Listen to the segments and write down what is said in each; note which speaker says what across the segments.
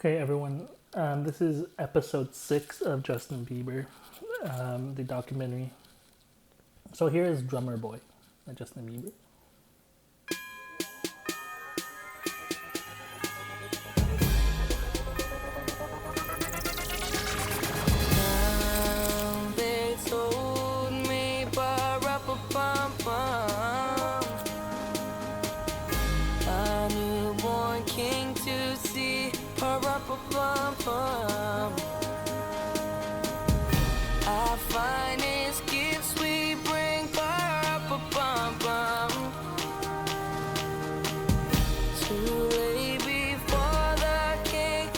Speaker 1: Okay, everyone. This is episode 6 of Justin Bieber, the documentary. So here is Drummer Boy by Justin Bieber.
Speaker 2: They told me, a newborn king to see, our finest gifts we bring, to lay before the king,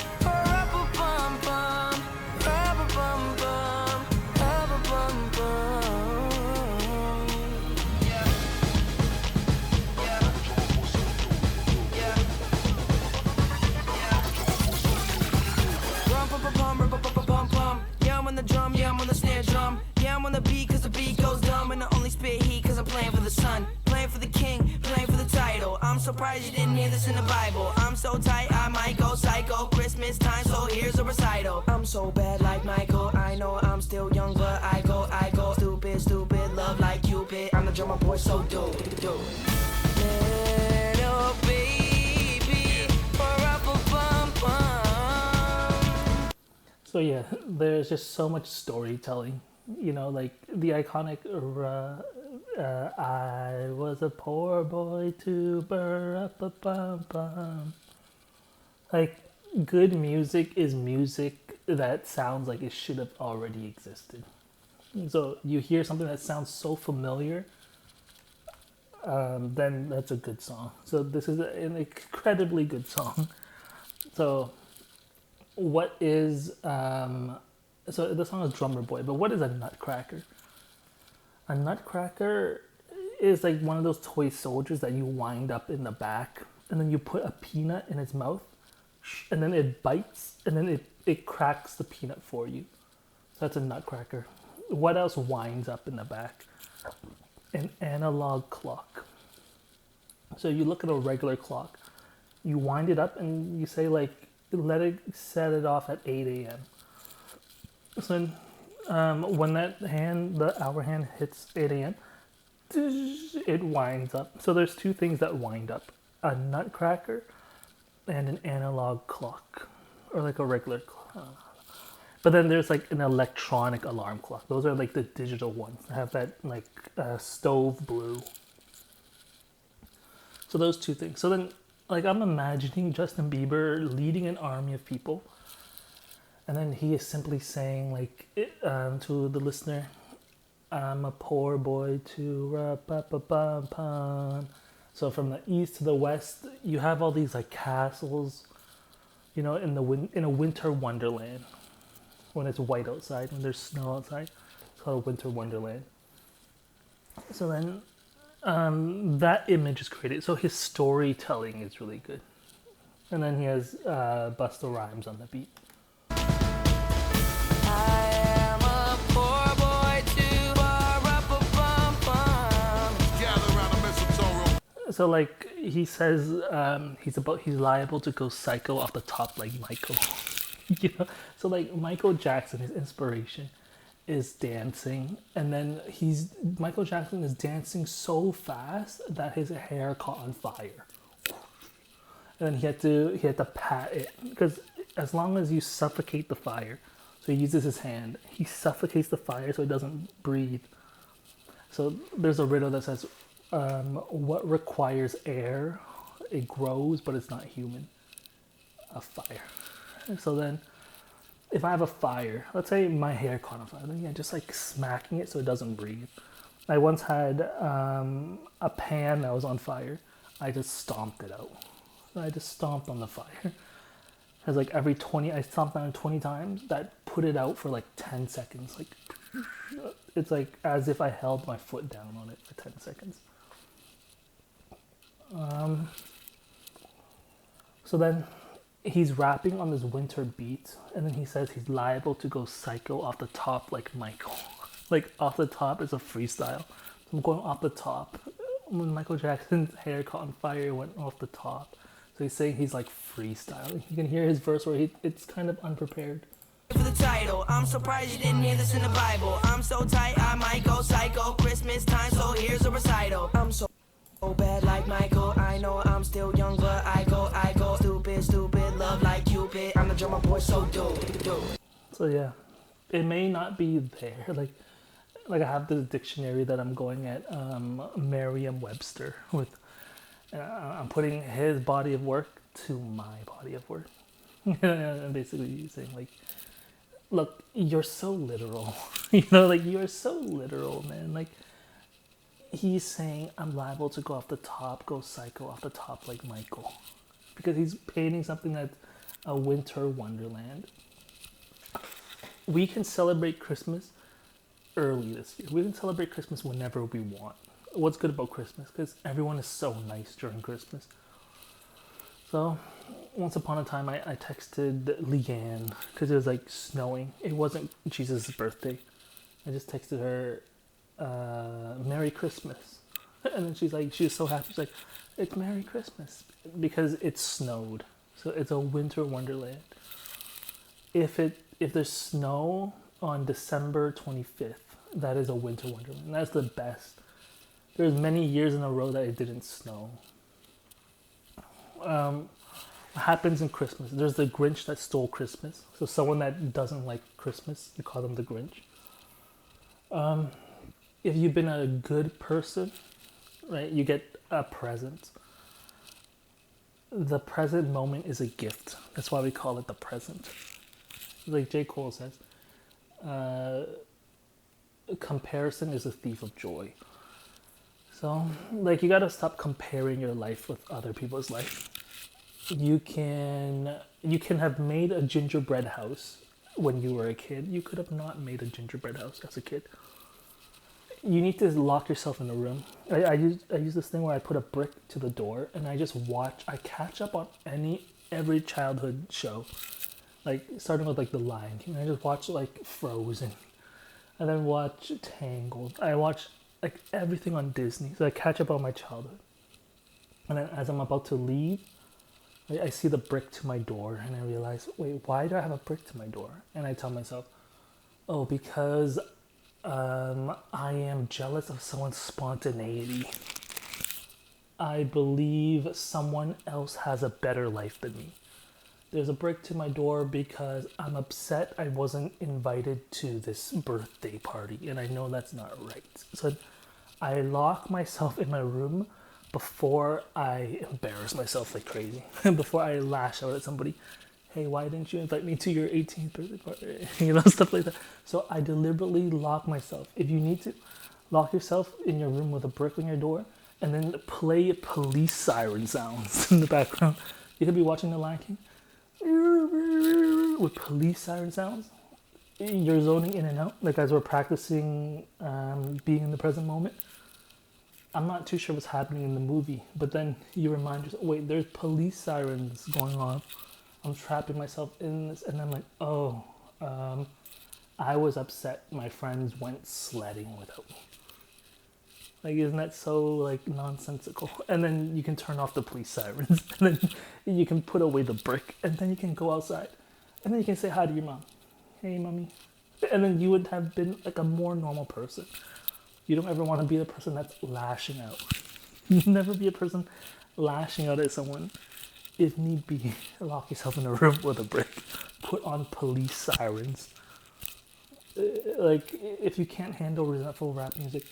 Speaker 2: yeah, I'm on the drum, yeah, I'm on the snare drum. Yeah, I'm on the beat cause the beat goes dumb. And I only spit heat cause I'm playing for the sun. Playing for the king, playing for the title. I'm surprised you didn't hear this in the Bible. I'm so tight, I might go psycho. Christmas time, so here's a recital. I'm so bad like Michael. I know I'm still young, but I go. Stupid, love like Cupid. I'm the drummer boy, so do. Little baby,
Speaker 1: So yeah, there's just so much storytelling. Like the iconic I was a poor boy too, bum. Like, good music is music that sounds like it should have already existed. So you hear something that sounds so familiar, then that's a good song. So this is an incredibly good song. So what is so the song is Drummer Boy, but what is a nutcracker? A nutcracker is like one of those toy soldiers that you wind up in the back, and then you put a peanut in its mouth, and then it bites, and then it cracks the peanut for you. So that's a nutcracker. What else winds up in the back? An analog clock. So you look at a regular clock, you wind it up, and you say like, set it off at 8 a.m. So when the hour hand hits 8 a.m., it winds up. So there's two things that wind up: a nutcracker and an analog clock, or like a regular clock. But then there's like an electronic alarm clock. Those are like the digital ones that have that like stove blue. So those two things. So then, like, I'm imagining Justin Bieber leading an army of people, and then he is simply saying like to the listener, I'm a poor boy too. So from the east to the west, you have all these like castles, in a winter wonderland. When it's white outside, when there's snow outside, it's called a winter wonderland. So then that image is created. So his storytelling is really good. And then he has Busta Rhymes on the beat.
Speaker 2: I am a poor boy too, gather around the mistletoe.
Speaker 1: So like he says, he's liable to go psycho off the top like Michael. So like Michael Jackson, his inspiration is dancing, and then Michael Jackson is dancing so fast that his hair caught on fire, and then he had to pat it, because as long as you suffocate the fire, so he uses his hand, he suffocates the fire so it doesn't breathe. So there's a riddle that says, what requires air, it grows but it's not human? A fire. So then, if I have a fire, let's say my hair caught on fire, then just like smacking it so it doesn't breathe. I once had a pan that was on fire. I just stomped it out. So I just stomped on the fire. Because like I stomped on it 20 times. That put it out for like 10 seconds. Like, it's like as if I held my foot down on it for 10 seconds. So then, he's rapping on this winter beat, and then he says he's liable to go psycho off the top like Michael. Like, off the top is a freestyle. So I'm going off the top. When Michael Jackson's hair caught on fire, it went off the top. So So he's saying he's like freestyling. You can hear his verse where it's kind of unprepared.
Speaker 2: For the title, I'm surprised you didn't hear this in the Bible. I'm so tight, I might go psycho. Christmas time, so here's a recital. I'm so bad like Michael. I know I'm still young, but I go. Stupid, love like Cupid. I'm the drummer boy, so dope.
Speaker 1: So yeah, it may not be there. Like I have this dictionary that I'm going at, Merriam-Webster with. I'm putting his body of work to my body of work. And basically saying like, look, you're so literal. Like you're so literal, man. Like he's saying I'm liable to go psycho off the top like Michael. Because he's painting something that's a winter wonderland. We can celebrate Christmas early this year. We can celebrate Christmas whenever we want. What's good about Christmas? Because everyone is so nice during Christmas. So, once upon a time, I texted Leanne because it was like snowing. It wasn't Jesus' birthday. I just texted her, Merry Christmas. And then she was so happy. She's like, it's Merry Christmas. Because it snowed. So it's a winter wonderland. If there's snow on December 25th, that is a winter wonderland. That's the best. There's many years in a row that it didn't snow. What happens in Christmas? There's the Grinch that stole Christmas. So someone that doesn't like Christmas, you call them the Grinch. If you've been a good person, right, you get a present. The present moment is a gift. That's why we call it the present. Like J. Cole says, comparison is a thief of joy. So, like, you gotta stop comparing your life with other people's life. You can have made a gingerbread house when you were a kid. You could have not made a gingerbread house as a kid. You need to lock yourself in a room. I use this thing where I put a brick to the door and I just watch. I catch up on every childhood show, like starting with like The Lion King. I just watch like Frozen, and then watch Tangled. I watch like everything on Disney, so I catch up on my childhood. And then as I'm about to leave, I see the brick to my door, and I realize, wait, why do I have a brick to my door? And I tell myself, oh, because I am jealous of someone's spontaneity. I believe someone else has a better life than me. There's a brick to my door because I'm upset I wasn't invited to this birthday party, and I know that's not right. So I lock myself in my room before I embarrass myself like crazy, before I lash out at somebody. Hey, why didn't you invite me to your 18th birthday party? Stuff like that. So I deliberately lock myself. If you need to, lock yourself in your room with a brick on your door and then play police siren sounds in the background. You could be watching The Lion King with police siren sounds. You're zoning in and out, like as we're practicing being in the present moment. I'm not too sure what's happening in the movie, but then you remind yourself, wait, there's police sirens going on. I'm trapping myself in this, and I'm like, oh, I was upset my friends went sledding without me. Like, isn't that so, like, nonsensical? And then you can turn off the police sirens, and then you can put away the brick, and then you can go outside, and then you can say hi to your mom. Hey, mommy. And then you would have been, like, a more normal person. You don't ever want to be the person that's lashing out. Never be a person lashing out at someone. If need be, lock yourself in a room with a brick. Put on police sirens. Like, if you can't handle resentful rap music,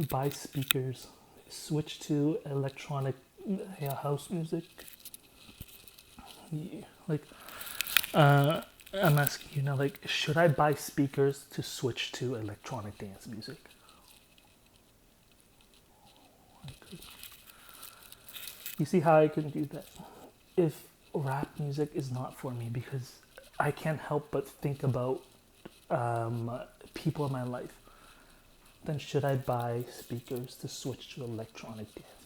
Speaker 1: buy speakers. Switch to electronic house music. Yeah, like, I'm asking you now, like, should I buy speakers to switch to electronic dance music? You see how I can do that? If rap music is not for me because I can't help but think about people in my life, then should I buy speakers to switch to electronic dance?